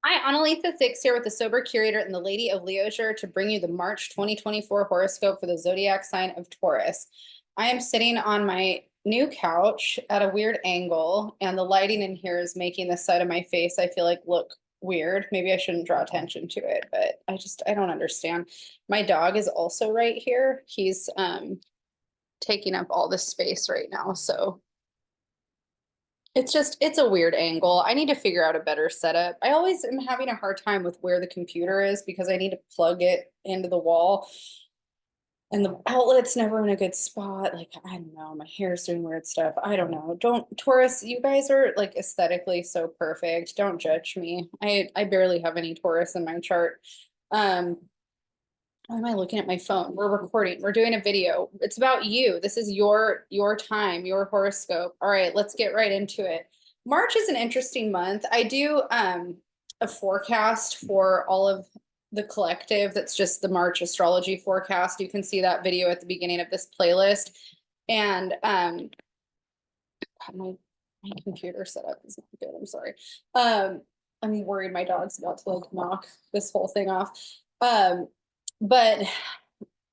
Hi, Analisa 6 here with the Sober Curator and the Lady of Leisure to bring you the March 2024 horoscope for the zodiac sign of Taurus. I am sitting on my new couch at a weird angle, and the lighting in here is making the side of my face I feel like look weird. Maybe I shouldn't draw attention to it, but I don't understand. My dog is also right here. He's taking up all this space right now, so it's a weird angle. I need to figure out a better setup. I always am having a hard time with where the computer is because I need to plug it into the wall and the outlet's never in a good spot. Like, I don't know, my hair's doing weird stuff. I don't know. Don't Taurus, you guys are like aesthetically so perfect. Don't judge me. I barely have any Taurus in my chart. Um, why am I looking at my phone? We're recording. We're doing a video. It's about you. This is your time, your horoscope. All right, let's get right into it. March is an interesting month. I do a forecast for all of the collective. That's just the March astrology forecast. You can see that video at the beginning of this playlist. And God, my computer setup is not good. I'm sorry. I'm worried my dog's about to like knock this whole thing off. But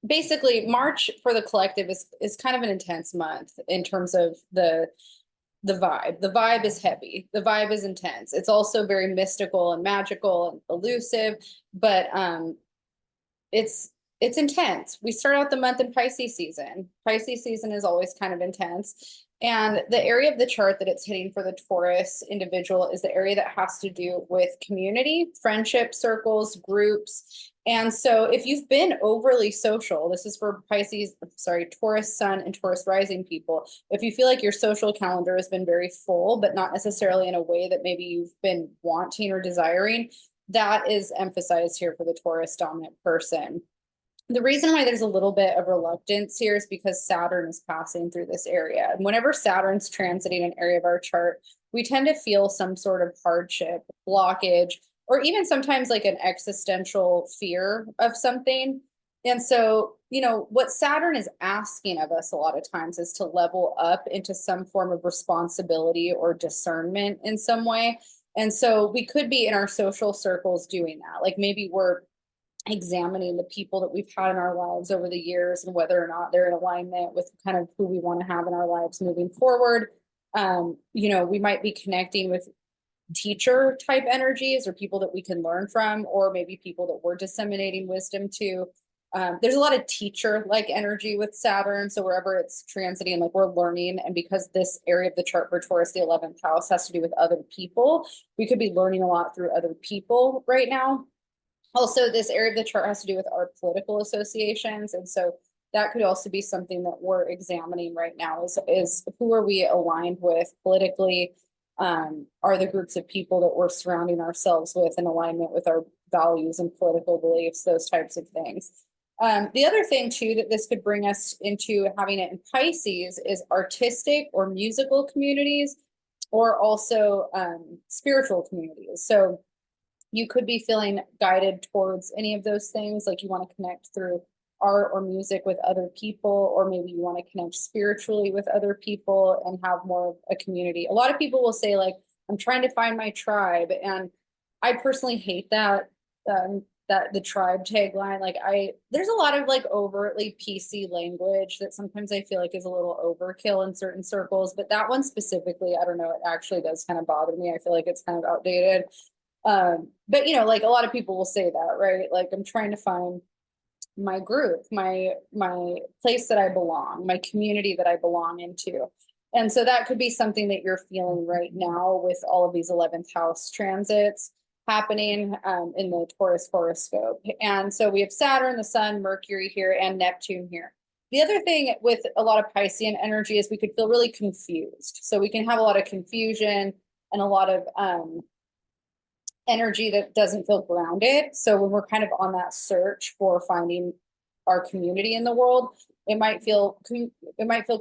basically March for the collective is kind of an intense month in terms of the vibe. The vibe is heavy. The vibe is intense. It's also very mystical and magical and elusive, but it's intense. We start out the month in Pisces season. Pisces season is always kind of intense. And the area of the chart that it's hitting for the Taurus individual is the area that has to do with community, friendship circles, groups. And so if you've been overly social, this is for Pisces, sorry, Taurus sun and Taurus rising people. If you feel like your social calendar has been very full, but not necessarily in a way that maybe you've been wanting or desiring, that is emphasized here for the Taurus dominant person. The reason why there's a little bit of reluctance here is because Saturn is passing through this area. And whenever Saturn's transiting an area of our chart, we tend to feel some sort of hardship, blockage, or even sometimes like an existential fear of something. And so, you know, what Saturn is asking of us a lot of times is to level up into some form of responsibility or discernment in some way. And so we could be in our social circles doing that. Like maybe we're examining the people that we've had in our lives over the years and whether or not they're in alignment with kind of who we want to have in our lives moving forward. You know, we might be connecting with teacher type energies or people that we can learn from, or maybe people that we're disseminating wisdom to. There's a lot of teacher like energy with Saturn. So wherever it's transiting, like we're learning. And because this area of the chart for Taurus, the 11th house, has to do with other people, we could be learning a lot through other people right now. Also, this area of the chart has to do with our political associations. And so that could also be something that we're examining right now is who are we aligned with politically? Are the groups of people that we're surrounding ourselves with in alignment with our values and political beliefs, those types of things. The other thing too that this could bring us into having it in Pisces is artistic or musical communities, or also spiritual communities. So you could be feeling guided towards any of those things, like you want to connect through art or music with other people, or maybe you want to connect spiritually with other people and have more of a community. A lot of people will say like, I'm trying to find my tribe. And I personally hate that, that the tribe tagline. Like there's a lot of like overtly PC language that sometimes I feel like is a little overkill in certain circles, but that one specifically, I don't know, it actually does kind of bother me. I feel like it's kind of outdated. But you know, like a lot of people will say that, right? Like I'm trying to find my group, my place that I belong, my community that I belong into. And so that could be something that you're feeling right now with all of these 11th house transits happening in the Taurus horoscope. And so we have Saturn, the Sun, Mercury here, and Neptune here. The other thing with a lot of Piscean energy is we could feel really confused. So we can have a lot of confusion and a lot of energy that doesn't feel grounded. So when we're kind of on that search for finding our community in the world, it might feel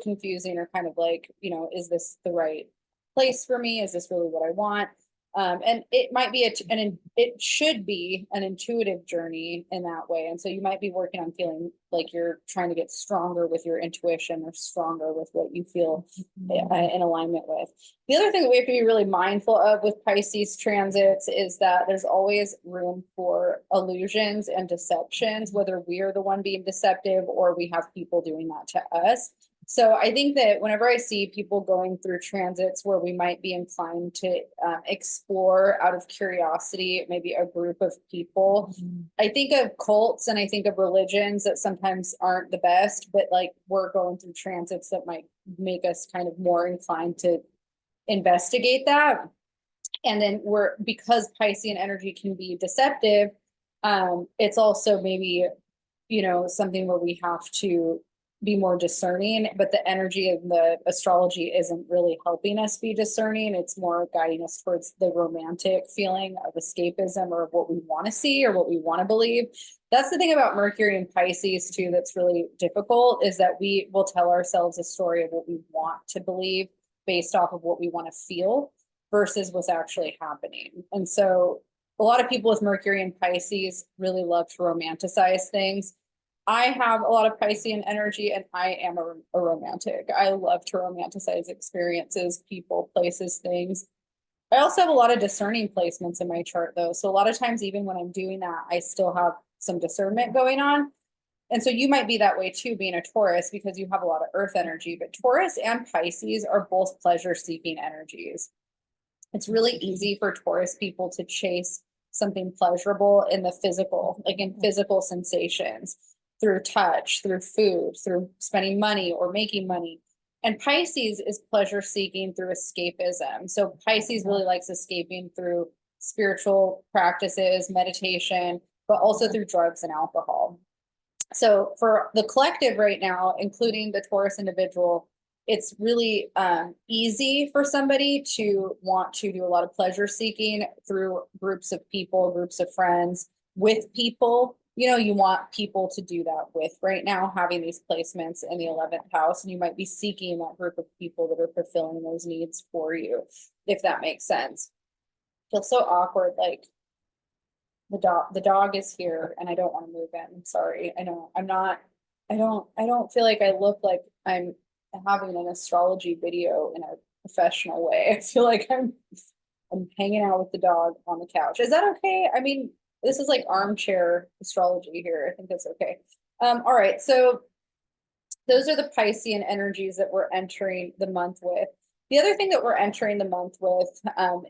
confusing or kind of like, you know, is this the right place for me? Is this really what I want? And it might be it should be an intuitive journey in that way. And so you might be working on feeling like you're trying to get stronger with your intuition or stronger with what you feel in alignment with. The other thing that we have to be really mindful of with Pisces transits is that there's always room for illusions and deceptions, whether we are the one being deceptive or we have people doing that to us. So I think that whenever I see people going through transits where we might be inclined to explore out of curiosity, maybe a group of people, I think of cults and I think of religions that sometimes aren't the best, but like we're going through transits that might make us kind of more inclined to investigate that. And then because Piscean energy can be deceptive, it's also maybe, something where we have to be more discerning, but the energy of the astrology isn't really helping us be discerning. It's more guiding us towards the romantic feeling of escapism or of what we want to see or what we want to believe. That's the thing about Mercury and Pisces too that's really difficult, is that we will tell ourselves a story of what we want to believe based off of what we want to feel versus what's actually happening. And so a lot of people with Mercury and Pisces really love to romanticize things. I have a lot of Piscean energy and I am a romantic. I love to romanticize experiences, people, places, things. I also have a lot of discerning placements in my chart though. So a lot of times, even when I'm doing that, I still have some discernment going on. And so you might be that way too, being a Taurus, because you have a lot of earth energy, but Taurus and Pisces are both pleasure seeking energies. It's really easy for Taurus people to chase something pleasurable in the physical, like in physical sensations, through touch, through food, through spending money or making money. And Pisces is pleasure seeking through escapism. So Pisces really likes escaping through spiritual practices, meditation, but also through drugs and alcohol. So for the collective right now, including the Taurus individual, it's really easy for somebody to want to do a lot of pleasure seeking through groups of people, groups of friends, with people. You want people to do that with right now, having these placements in the 11th house, and you might be seeking that group of people that are fulfilling those needs for you, if that makes sense. Feels so awkward, like the dog is here and I don't want to move in. Sorry. I know I don't feel like I look like I'm having an astrology video in a professional way. I feel like I'm hanging out with the dog on the couch. Is that okay? I mean, this is like armchair astrology here. I think that's okay. All right. So those are the Piscean energies that we're entering the month with. The other thing that we're entering the month with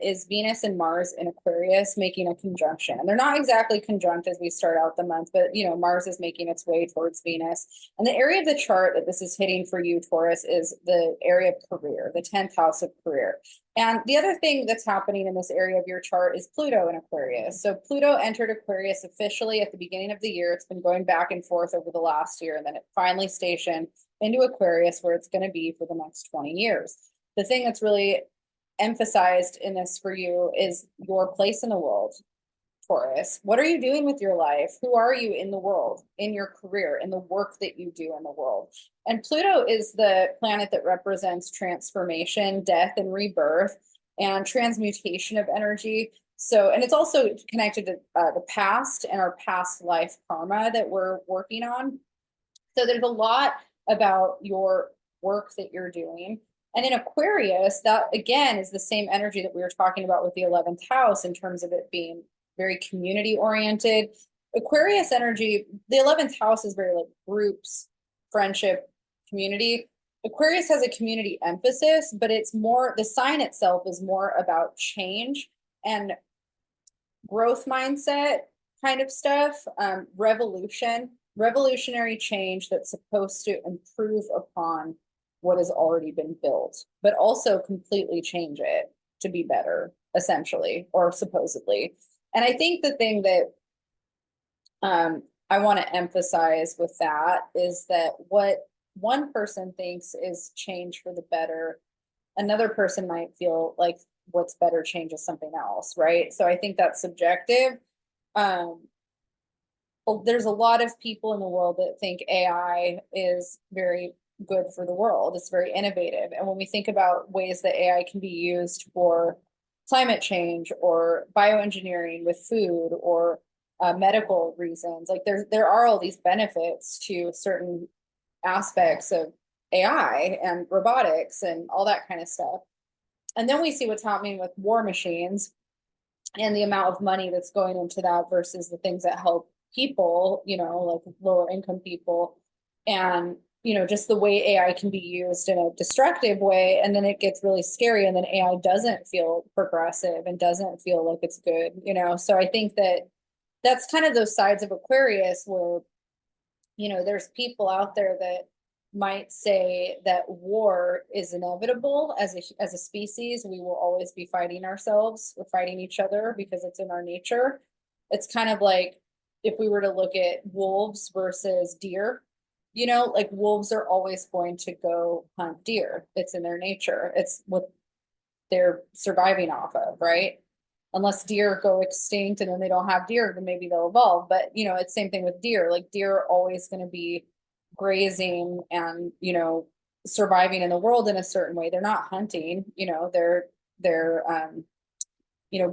is Venus and Mars in Aquarius making a conjunction. And they're not exactly conjunct as we start out the month, but Mars is making its way towards Venus. And the area of the chart that this is hitting for you, Taurus, is the area of career, the 10th house of career. And the other thing that's happening in this area of your chart is Pluto in Aquarius. So Pluto entered Aquarius officially at the beginning of the year. It's been going back and forth over the last year, and then it finally stationed into Aquarius, where it's going to be for the next 20 years. The thing that's really emphasized in this for you is your place in the world, Taurus. What are you doing with your life? Who are you in the world, in your career, in the work that you do in the world? And Pluto is the planet that represents transformation, death, and rebirth, and transmutation of energy. So, and it's also connected to the past and our past life karma that we're working on. So there's a lot about your work that you're doing. And in Aquarius, that again is the same energy that we were talking about with the 11th house in terms of it being very community oriented. Aquarius energy, the 11th house is very like groups, friendship, community. Aquarius has a community emphasis, but it's more, the sign itself is more about change and growth mindset kind of stuff, revolutionary change that's supposed to improve upon what has already been built, but also completely change it to be better, essentially, or supposedly. And I think the thing that I want to emphasize with that is that what one person thinks is change for the better, another person might feel like what's better changes something else, right? So I think that's subjective. There's a lot of people in the world that think AI is very good for the world. It's very innovative. And when we think about ways that AI can be used for climate change or bioengineering with food or medical reasons. Like there are all these benefits to certain aspects of AI and robotics and all that kind of stuff. And then we see what's happening with war machines and the amount of money that's going into that versus the things that help people, like lower income people. And, just the way AI can be used in a destructive way. And then it gets really scary. And then AI doesn't feel progressive and doesn't feel like it's good, So I think that that's kind of those sides of Aquarius where, there's people out there that might say that war is inevitable as a species. We will always be fighting ourselves or fighting each other because it's in our nature. It's kind of like if we were to look at wolves versus deer, like wolves are always going to go hunt deer. It's in their nature. It's what they're surviving off of, right? Unless deer go extinct and then they don't have deer, then maybe they'll evolve. But it's same thing with deer. Like deer are always going to be grazing and surviving in the world in a certain way. They're not hunting, they're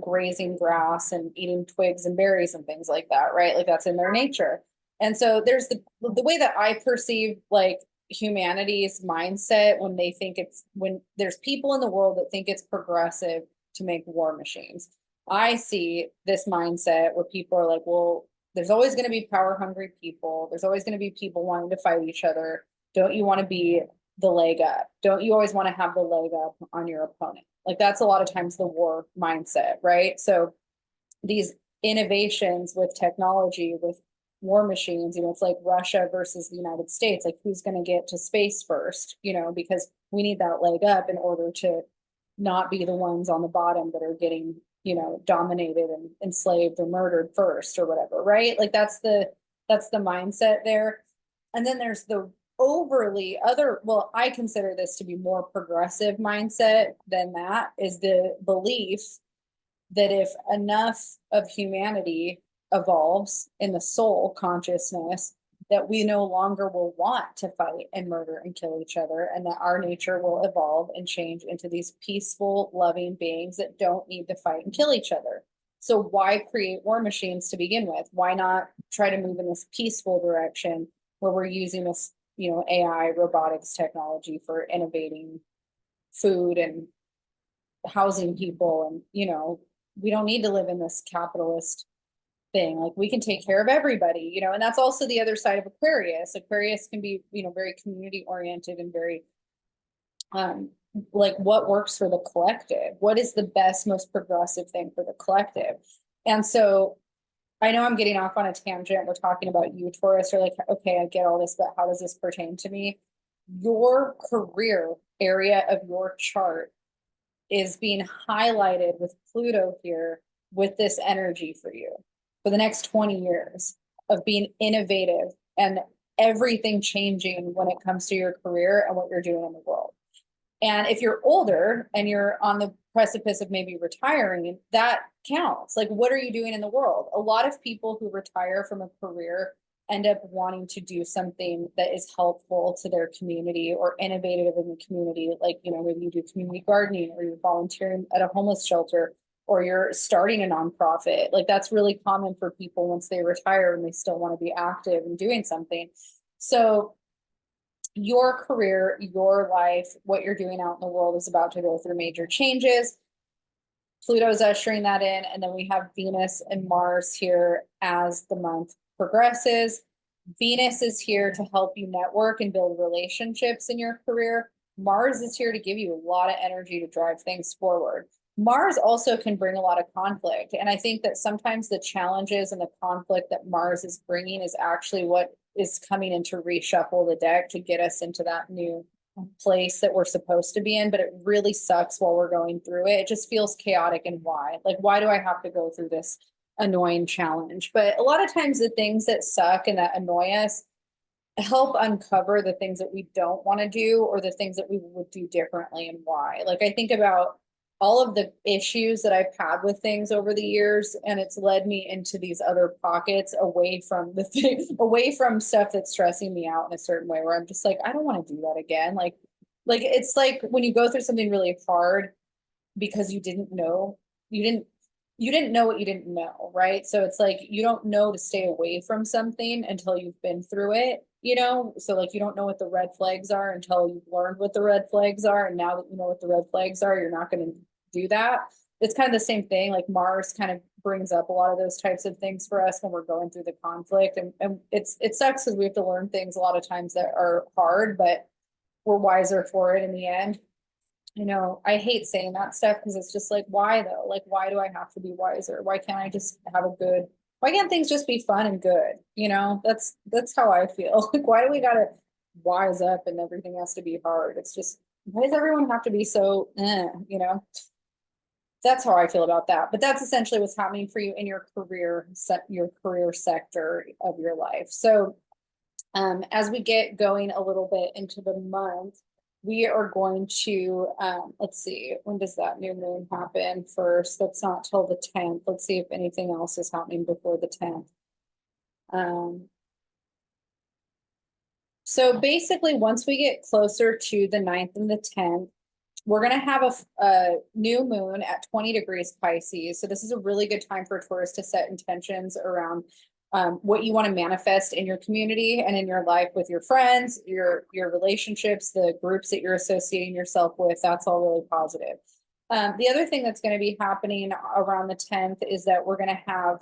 grazing grass and eating twigs and berries and things like that, right? Like that's in their nature. And so there's the way that I perceive like humanity's mindset when there's people in the world that think it's progressive to make war machines. I see this mindset where people are like, well, there's always going to be power hungry people. There's always going to be people wanting to fight each other. Don't you want to be the leg up? Don't you always want to have the leg up on your opponent? Like that's a lot of times the war mindset, right? So these innovations with technology, with war machines, it's like Russia versus the United States. Like who's going to get to space first, because we need that leg up in order to not be the ones on the bottom that are getting dominated and enslaved or murdered first or whatever, right? Like that's the mindset there. And then there's the overly other, well, I consider this to be more progressive mindset than that, is the belief that if enough of humanity evolves in the soul consciousness, that we no longer will want to fight and murder and kill each other, and that our nature will evolve and change into these peaceful, loving beings that don't need to fight and kill each other. So why create war machines to begin with? Why not try to move in this peaceful direction where we're using this, AI robotics technology for innovating food and housing people, and we don't need to live in this capitalist thing. Like we can take care of everybody, and that's also the other side of Aquarius. Aquarius can be, very community oriented and very like what works for the collective, what is the best, most progressive thing for the collective. And so I know I'm getting off on a tangent. We're talking about you, Taurus. You're like, okay, I get all this, but how does this pertain to me? Your career area of your chart is being highlighted with Pluto here with this energy for you for the next 20 years of being innovative and everything changing when it comes to your career and what you're doing in the world. And if you're older and you're on the precipice of maybe retiring, that counts. Like, what are you doing in the world? A lot of people who retire from a career end up wanting to do something that is helpful to their community or innovative in the community. Like, maybe you do community gardening or you're volunteering at a homeless shelter or you're starting a nonprofit. Like that's really common for people once they retire and they still want to be active and doing something. So your career, your life, what you're doing out in the world is about to go through major changes. Pluto's ushering that in. And then we have Venus and Mars here as the month progresses. Venus is here to help you network and build relationships in your career. Mars is here to give you a lot of energy to drive things forward. Mars also can bring a lot of conflict. And I think that sometimes the challenges and the conflict that Mars is bringing is actually what is coming in to reshuffle the deck to get us into that new place that we're supposed to be in. But it really sucks while we're going through it. It just feels chaotic. And why? Like, why do I have to go through this annoying challenge? But a lot of times the things that suck and that annoy us help uncover the things that we don't want to do or the things that we would do differently and why. Like I think about all of the issues that I've had with things over the years, and it's led me into these other pockets away from the thing, away from stuff that's stressing me out in a certain way where I'm just like, I don't want to do that again. Like it's like when you go through something really hard because you didn't know you didn't know what you didn't know, right? So it's like you don't know to stay away from something until you've been through it, you know? So like you don't know what the red flags are until you've learned what the red flags are. And now that you know what the red flags are, you're not going to do that. It's kind of the same thing. Like Mars kind of brings up a lot of those types of things for us when we're going through the conflict. And it sucks because we have to learn things a lot of times that are hard, but we're wiser for it in the end. You know, I hate saying that stuff because it's just like, why though? Like, why do I have to be wiser? Why can't I just have a good, why can't things just be fun and good? You know, that's how I feel. Like, why do we gotta wise up and everything has to be hard? It's just, why does everyone have to be so, you know? That's how I feel about that. But that's essentially what's happening for you in your career sector of your life. So as we get going a little bit into the month, we are going to, let's see, when does that new moon happen first? That's not till the 10th. Let's see if anything else is happening before the 10th. So basically, once we get closer to the 9th and the 10th, we're going to have a new moon at 20 degrees Pisces. So this is a really good time for Taurus to set intentions around what you want to manifest in your community and in your life with your friends, your relationships, the groups that you're associating yourself with. That's all really positive. The other thing that's going to be happening around the 10th is that we're going to have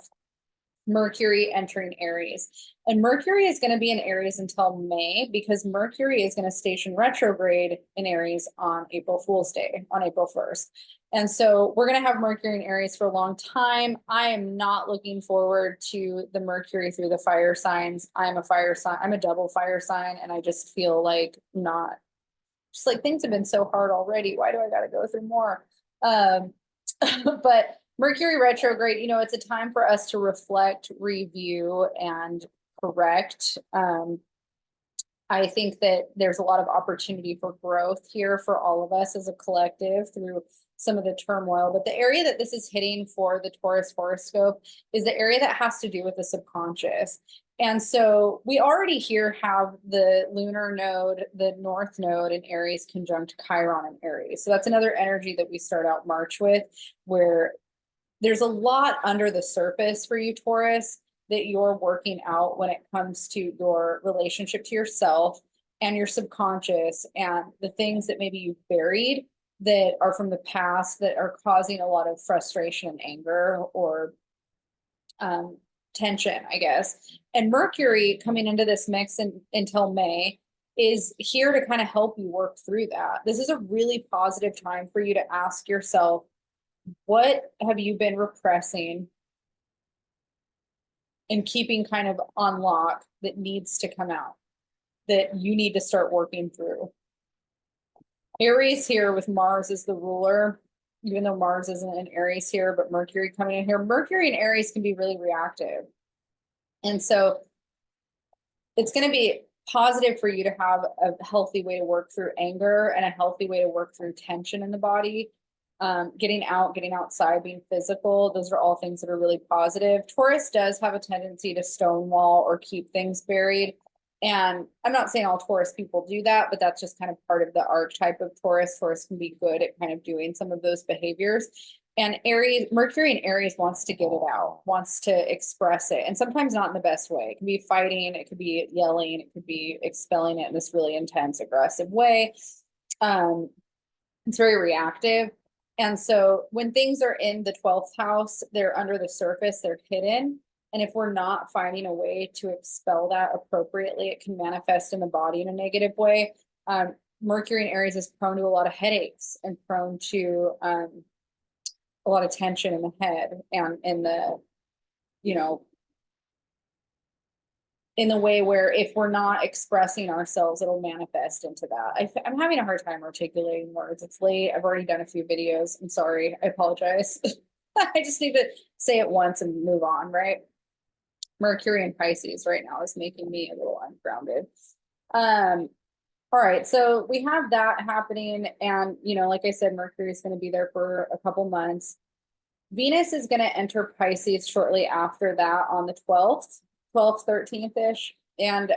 Mercury entering Aries. And Mercury is going to be in Aries until May because Mercury is going to station retrograde in Aries on April Fool's Day, on April 1st. And so we're going to have Mercury in Aries for a long time. I am not looking forward to the Mercury through the fire signs. I'm a fire sign. I'm a double fire sign. And I just feel like not, just like things have been so hard already. Why do I got to go through more? But Mercury retrograde, you know, it's a time for us to reflect, review, and correct. I think that there's a lot of opportunity for growth here for all of us as a collective through some of the turmoil. But the area that this is hitting for the Taurus horoscope is the area that has to do with the subconscious. And so we already here have the lunar node, the north node in Aries conjunct Chiron in Aries. So that's another energy that we start out March with, where there's a lot under the surface for you, Taurus, that you're working out when it comes to your relationship to yourself and your subconscious and the things that maybe you've buried that are from the past that are causing a lot of frustration and anger or tension, I guess. And Mercury coming into this mix until May is here to kind of help you work through that. This is a really positive time for you to ask yourself, what have you been repressing and keeping kind of on lock that needs to come out, that you need to start working through? Aries here with Mars as the ruler, even though Mars isn't in Aries here, but Mercury coming in here. Mercury and Aries can be really reactive. And so it's going to be positive for you to have a healthy way to work through anger and a healthy way to work through tension in the body. Getting out, getting outside, being physical, those are all things that are really positive. Taurus does have a tendency to stonewall or keep things buried. And I'm not saying all Taurus people do that, but that's just kind of part of the archetype of Taurus. Taurus can be good at kind of doing some of those behaviors. And Aries, Mercury in Aries wants to get it out, wants to express it. And sometimes not in the best way. It can be fighting, it could be yelling, it could be expelling it in this really intense, aggressive way. It's very reactive. And so when things are in the 12th house, they're under the surface, they're hidden. And if we're not finding a way to expel that appropriately, it can manifest in the body in a negative way. Mercury in Aries is prone to a lot of headaches and prone to a lot of tension in the head and in the, you know, in the way where if we're not expressing ourselves, it'll manifest into that. I'm having a hard time articulating words. It's late. I've already done a few videos. I'm sorry. I apologize. I just need to say it once and move on, right? Mercury in Pisces right now is making me a little ungrounded. All right, so we have that happening. And, you know, like I said, Mercury is going to be there for a couple months. Venus is going to enter Pisces shortly after that on the 12th. 12th, 13th-ish. And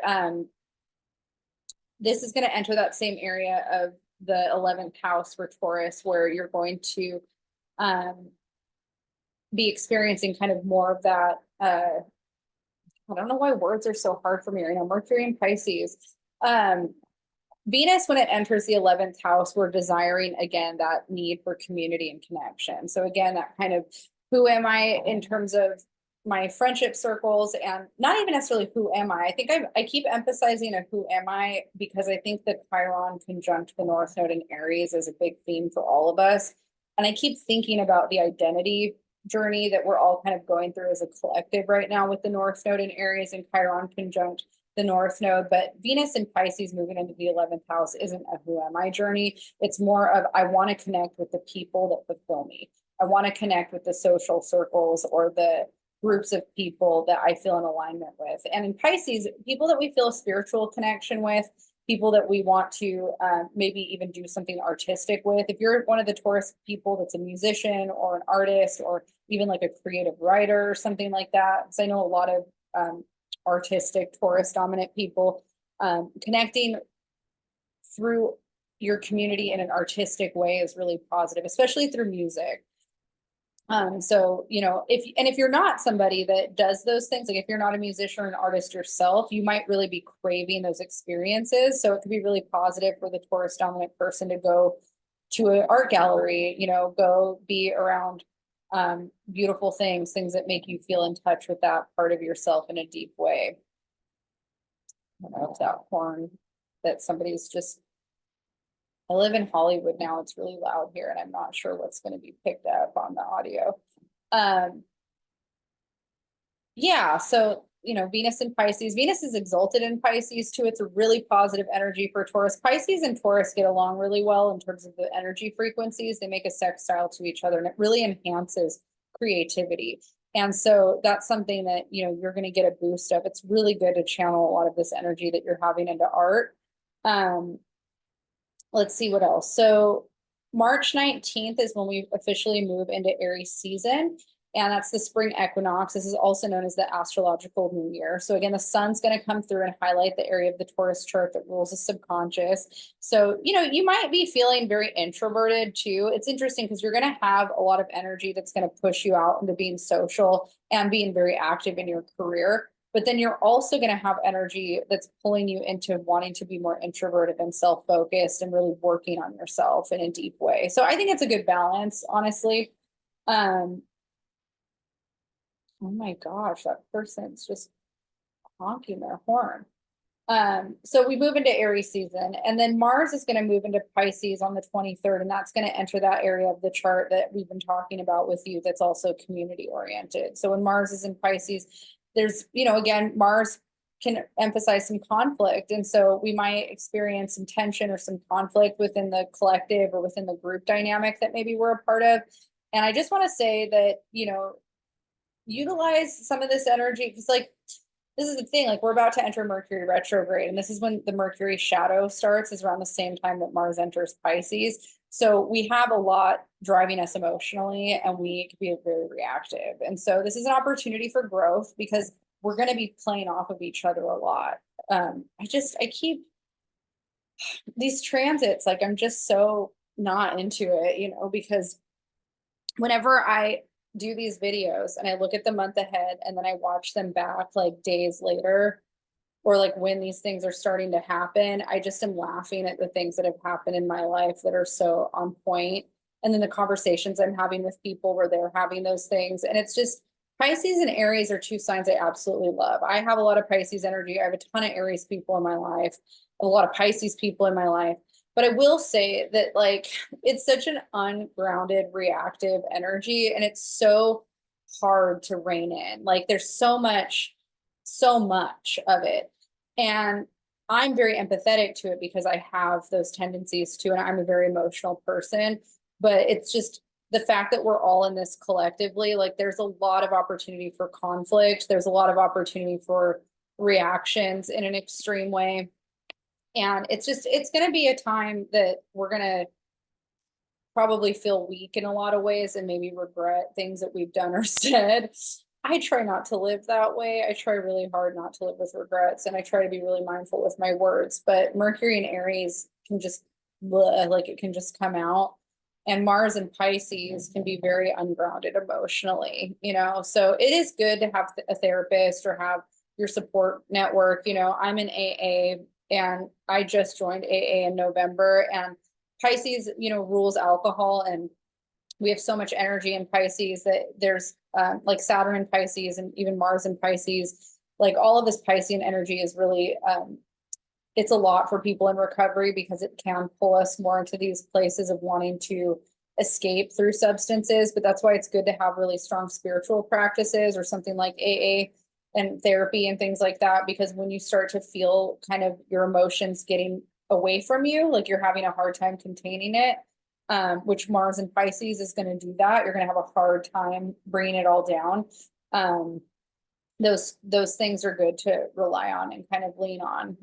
this is going to enter that same area of the 11th house for Taurus, where you're going to be experiencing kind of more of that. I don't know why words are so hard for me right now. Mercury in Pisces. Venus, when it enters the 11th house, we're desiring again that need for community and connection. So again, that kind of who am I in terms of my friendship circles, and not even necessarily who am I. I think I keep emphasizing a who am I because I think the Chiron conjunct the North Node in Aries is a big theme for all of us. And I keep thinking about the identity journey that we're all kind of going through as a collective right now with the North Node in Aries and Chiron conjunct the North Node. But Venus in Pisces moving into the 11th house isn't a who am I journey. It's more of I want to connect with the people that fulfill me. I want to connect with the social circles or the groups of people that I feel in alignment with. And in Pisces, people that we feel a spiritual connection with, people that we want to maybe even do something artistic with. If you're one of the Taurus people that's a musician or an artist or even like a creative writer or something like that, because I know a lot of artistic Taurus dominant people, connecting through your community in an artistic way is really positive, especially through music. So, you know, if you're not somebody that does those things, like if you're not a musician or an artist yourself, you might really be craving those experiences. So it could be really positive for the Taurus dominant person to go to an art gallery, you know, go be around beautiful things that make you feel in touch with that part of yourself in a deep way. I don't know if that horn that somebody's just, I live in Hollywood now. It's really loud here and I'm not sure what's going to be picked up on the audio. Yeah, so, you know, Venus in Pisces. Venus is exalted in Pisces too. It's a really positive energy for Taurus. Pisces and Taurus get along really well in terms of the energy frequencies. They make a sextile to each other and it really enhances creativity. And so that's something that, you know, you're going to get a boost of. It's really good to channel a lot of this energy that you're having into art. Let's see what else. So March 19th is when we officially move into Aries season. And that's the spring equinox. This is also known as the astrological new year. So again, the sun's going to come through and highlight the area of the Taurus chart that rules the subconscious. So, you know, you might be feeling very introverted too. It's interesting because you're going to have a lot of energy that's going to push you out into being social and being very active in your career. But then you're also going to have energy that's pulling you into wanting to be more introverted and self-focused and really working on yourself in a deep way. So I think it's a good balance, honestly. Oh my gosh, that person's just honking their horn. So we move into Aries season, and then Mars is going to move into Pisces on the 23rd, and that's going to enter that area of the chart that we've been talking about with you that's also community oriented. So when Mars is in Pisces, there's, you know, again, Mars can emphasize some conflict. And so we might experience some tension or some conflict within the collective or within the group dynamic that maybe we're a part of. And I just want to say that, you know, utilize some of this energy because like this is the thing, like we're about to enter Mercury retrograde and this is when the Mercury shadow starts, is around the same time that Mars enters Pisces. So we have a lot driving us emotionally and we can be very reactive. And so this is an opportunity for growth because we're going to be playing off of each other a lot. I keep these transits, like I'm just so not into it, you know, because whenever I do these videos and I look at the month ahead and then I watch them back like days later or like when these things are starting to happen, I just am laughing at the things that have happened in my life that are so on point. And then the conversations I'm having with people where they're having those things. And it's just Pisces and Aries are two signs I absolutely love. I have a lot of Pisces energy. I have a ton of Aries people in my life, a lot of Pisces people in my life. But I will say that like it's such an ungrounded reactive energy and it's so hard to rein in. Like there's so much of it. And I'm very empathetic to it because I have those tendencies too, and I'm a very emotional person. But it's just the fact that we're all in this collectively, like there's a lot of opportunity for conflict. There's a lot of opportunity for reactions in an extreme way. And it's going to be a time that we're going to probably feel weak in a lot of ways and maybe regret things that we've done or said. I try not to live that way. I try really hard not to live with regrets and I try to be really mindful with my words. But Mercury and Aries can just, like it can just come out. And Mars in Pisces can be very ungrounded emotionally, you know, so it is good to have a therapist or have your support network. You know, I'm in AA and I just joined AA in November, and Pisces, you know, rules alcohol, and we have so much energy in Pisces that there's like Saturn in Pisces and even Mars in Pisces, like all of this Piscean energy is really, it's a lot for people in recovery because it can pull us more into these places of wanting to escape through substances. But that's why it's good to have really strong spiritual practices or something like AA and therapy and things like that, because when you start to feel kind of your emotions getting away from you, like you're having a hard time containing it, which Mars and Pisces is going to do that. You're going to have a hard time bringing it all down. Those things are good to rely on and kind of lean on.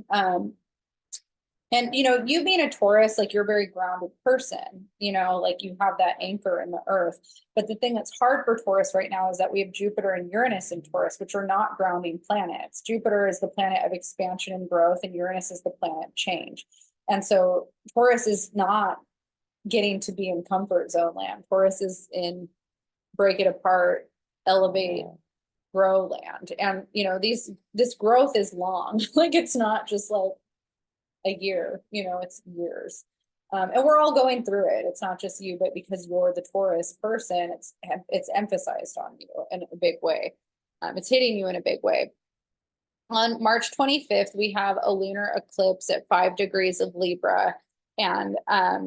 And, you know, you being a Taurus, like you're a very grounded person, you know, like you have that anchor in the earth. But the thing that's hard for Taurus right now is that we have Jupiter and Uranus in Taurus, which are not grounding planets. Jupiter is the planet of expansion and growth, and Uranus is the planet of change. And so Taurus is not getting to be in comfort zone land. Taurus is in break it apart, elevate, grow land. And, you know, this growth is long. Like it's not just like a year, you know, it's years. And we're all going through it. It's not just you, but because you're the Taurus person, it's emphasized on you in a big way. It's hitting you in a big way. On March 25th, we have a lunar eclipse at 5 degrees of Libra. And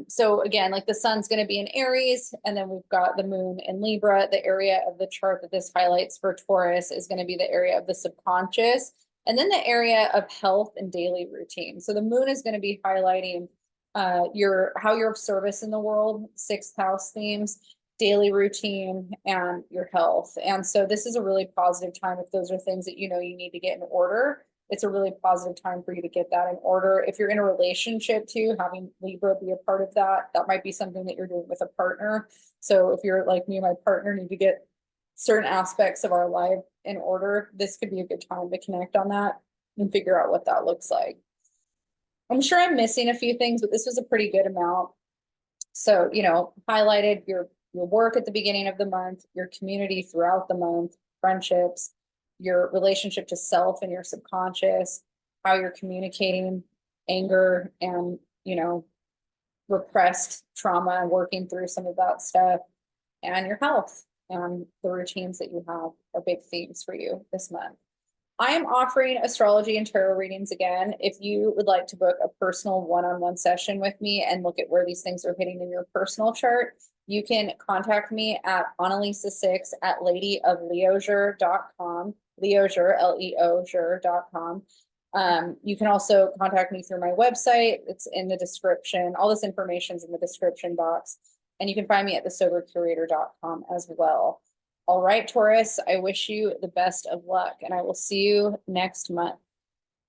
so again, like the sun's going to be in Aries, and then we've got the moon in Libra. The area of the chart that this highlights for Taurus is going to be the area of the subconscious, and then the area of health and daily routine. So the moon is going to be highlighting how you're of service in the world, sixth house themes, daily routine, and your health. And so this is a really positive time if those are things that you know you need to get in order. It's a really positive time for you to get that in order. If you're in a relationship too, having Libra be a part of that, that might be something that you're doing with a partner. So if you're like me and my partner need to get certain aspects of our life in order, this could be a good time to connect on that and figure out what that looks like. I'm sure I'm missing a few things, but this was a pretty good amount. So, you know, highlighted your work at the beginning of the month, your community throughout the month, friendships, your relationship to self and your subconscious, how you're communicating anger and, you know, repressed trauma and working through some of that stuff, and your health and the routines that you have are big themes for you this month. I am offering astrology and tarot readings again. If you would like to book a personal one-on-one session with me and look at where these things are hitting in your personal chart, you can contact me at Analisa6@ladyofleosure.com, Leosure, Leosure.com. You can also contact me through my website. It's in the description. All this information is in the description box. And you can find me at thesobercurator.com as well. All right, Taurus, I wish you the best of luck, and I will see you next month.